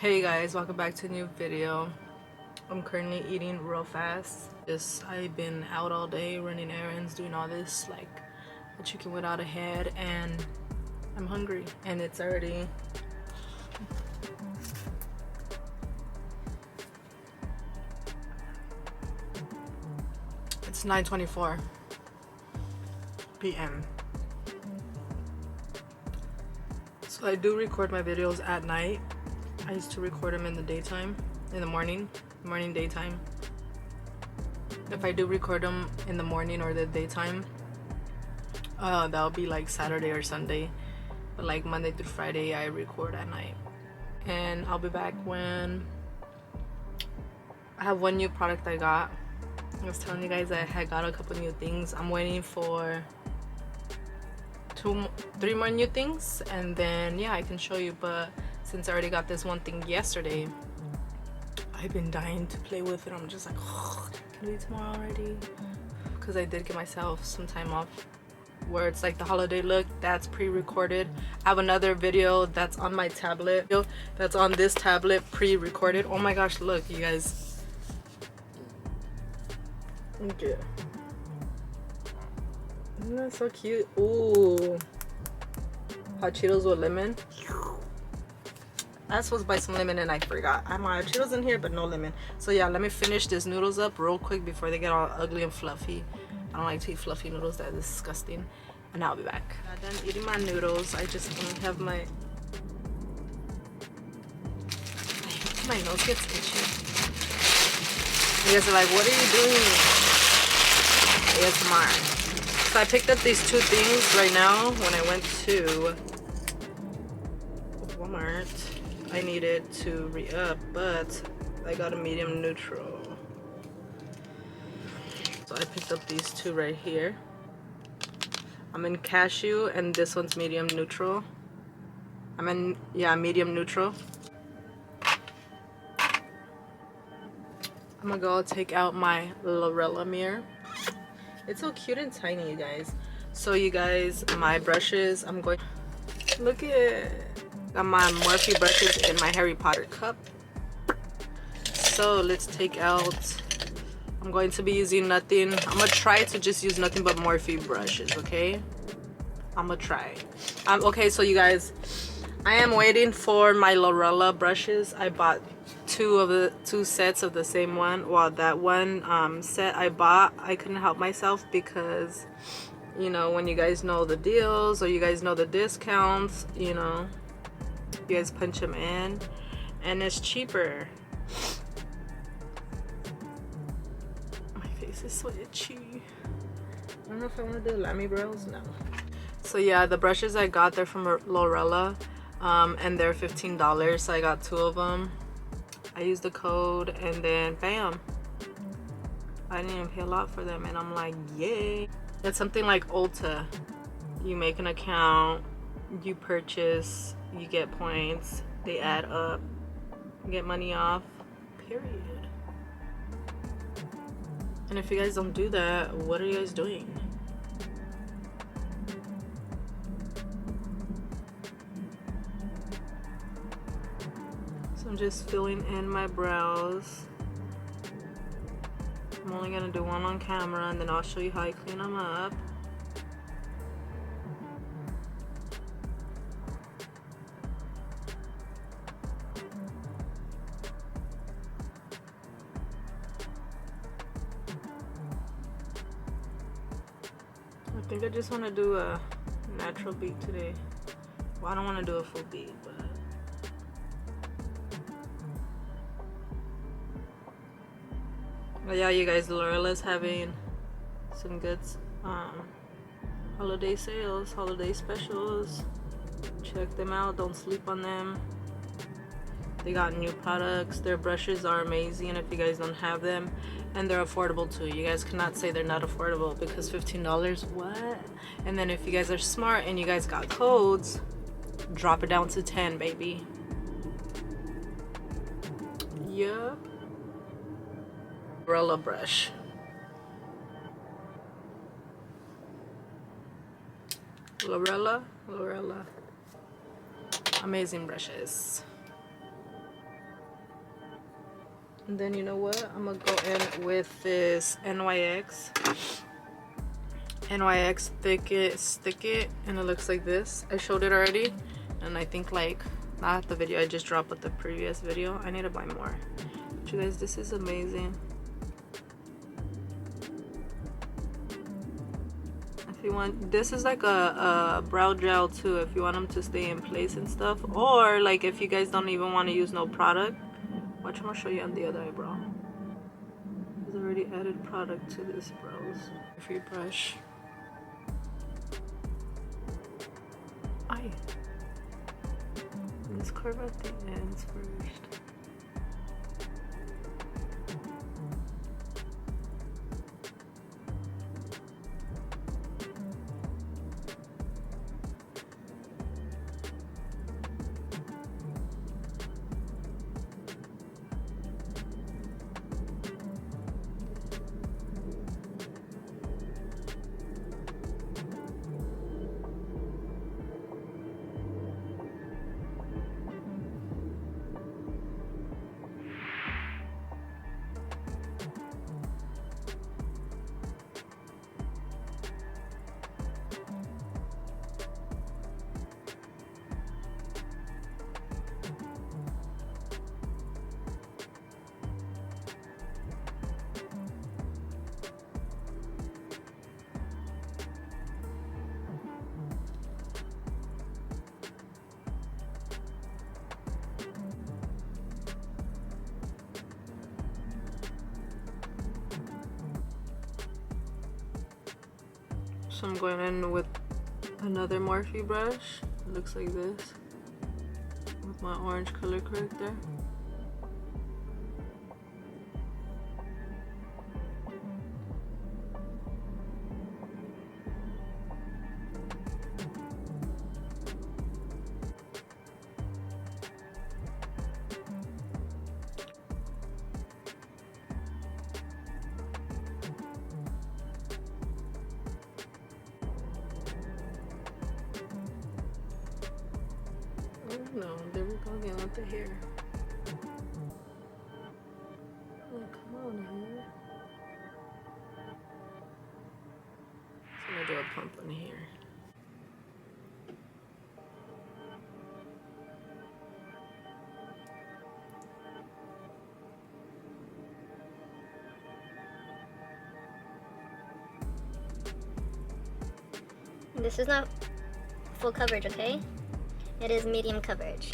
Hey guys, welcome back to a new video. I'm currently eating real fast. I've been out all day running errands, doing all this like a chicken without a head, and I'm hungry. And it's 9:24 p.m. So I do record my videos at night. I used to record them in the daytime, in the morning daytime. If I do record them in the morning or the daytime, that'll be like Saturday or Sunday. But like Monday through Friday, I record at night. And I'll be back when I have one new product I got. I was telling you guys I had got a couple new things. I'm waiting for 3 more new things, and then yeah, I can show you. But since I already got this one thing yesterday, I've been dying to play with it. I'm just like, oh, can it be tomorrow already? Because I did give myself some time off where it's like the holiday look. That's pre-recorded. I have another video that's on my tablet, that's on this tablet, pre-recorded. Oh my gosh, look you guys. Okay, isn't that so cute? Ooh, hot Cheetos with lemon. I was supposed to buy some lemon and I forgot. I have Cheetos in here but no lemon. So yeah, let me finish these noodles up real quick before they get all ugly and fluffy. I don't like to eat fluffy noodles. That's disgusting. And I'll be back. I'm done eating my noodles. I just have my nose gets itchy. You guys are like, what are you doing? ASMR. So I picked up these two things right now when I went to Walmart. I needed to re-up, but I got a medium neutral. So I picked up these two right here. I'm in cashew and this one's medium neutral. Medium neutral. I'm gonna go take out my Lorella mirror. It's so cute and tiny, you guys. So you guys, my brushes, look at, got my Morphe brushes in my Harry Potter cup. So let's take out, I'm going to be using nothing. I'm gonna try to just use nothing but Morphe brushes, okay? I'm gonna try. Okay, so you guys, I am waiting for my Lorella brushes. I bought two sets of the same one. Well, that one set I bought, I couldn't help myself because, you know, when you guys know the deals or you guys know the discounts, you know, you guys punch them in and it's cheaper. My face is so itchy. I don't know if I want to do Lamy brows. No. So yeah, the brushes I got, they're from Lorella, and they're $15. So I got two of them. I used the code and then bam, I didn't even pay a lot for them, and I'm like, yay. It's something like Ulta. You make an account, you purchase, you get points, they add up, you get money off, period. And if you guys don't do that, what are you guys doing? So I'm just filling in my brows. I'm only gonna do one on camera and then I'll show you how I clean them up. I think I just want to do a natural beat today. Well, I don't want to do a full beat, but yeah, you guys, Lorella's having some good holiday sales, holiday specials. Check them out. Don't sleep on them. They got new products. Their brushes are amazing if you guys don't have them, and they're affordable too. You guys cannot say they're not affordable because $15, what? And then if you guys are smart and you guys got codes, drop it down to 10, baby. Yup. Lorella brush. Lorella. Amazing brushes. And then you know what? I'm gonna go in with this NYX Stick It, and it looks like this. I showed it already, and I think like not the video I just dropped, but the previous video. I need to buy more. But you guys, this is amazing. If you want, this is like a brow gel too, if you want them to stay in place and stuff, or like if you guys don't even want to use no product. Watch, I'm gonna show you on the other eyebrow. There's already added product to this brows. Free brush. Aye. Let's carve out the ends first. So I'm going in with another Morphe brush. It looks like this, with my orange color corrector. No, there we go again with the hair. Oh, come on, hair. So I'm gonna do a pump on here. This is not full coverage, okay? It is medium coverage.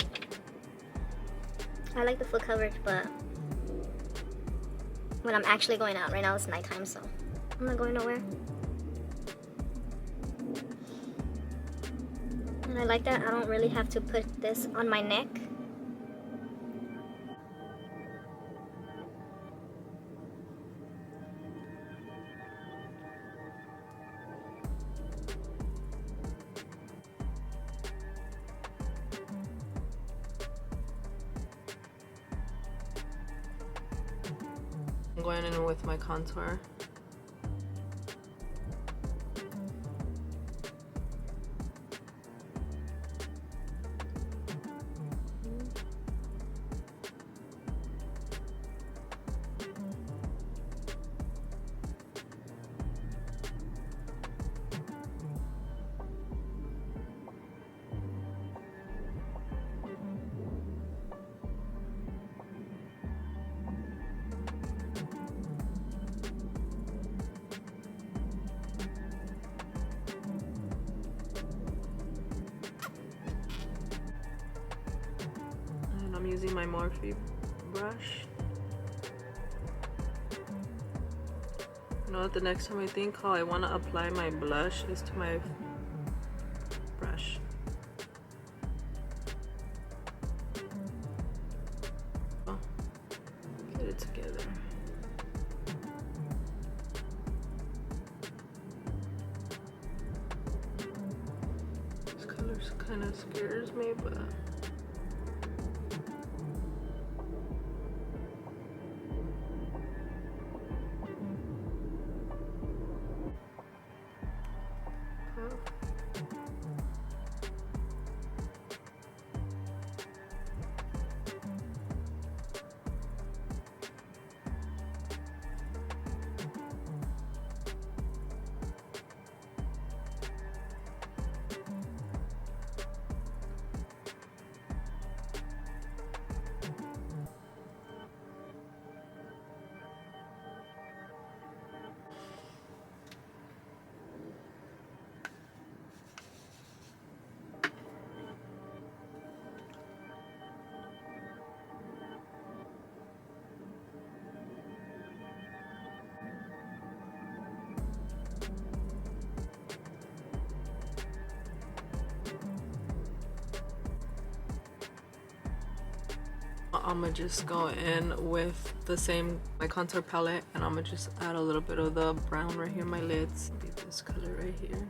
I like the full coverage, but when I'm actually going out, right now it's nighttime, so I'm not going nowhere. And I like that I don't really have to put this on my neck. I'm going in with my contour. I'm using my Morphe brush. You know what, the next time I think how I want to apply my blush is to my brush. Oh, get it together. This color kind of scares me, but I'm gonna just go in with the same my contour palette, and I'm gonna just add a little bit of the brown right here in my lids. Be this color right here.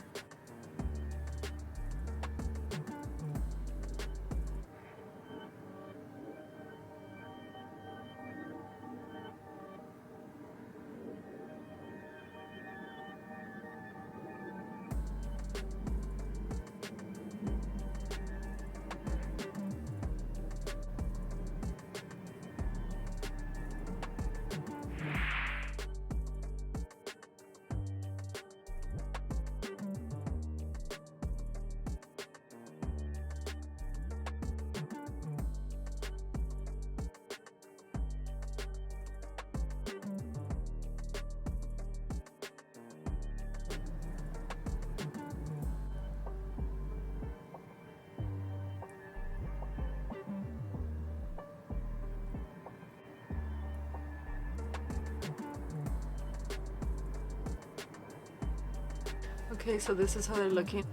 Okay, so this is how they're looking.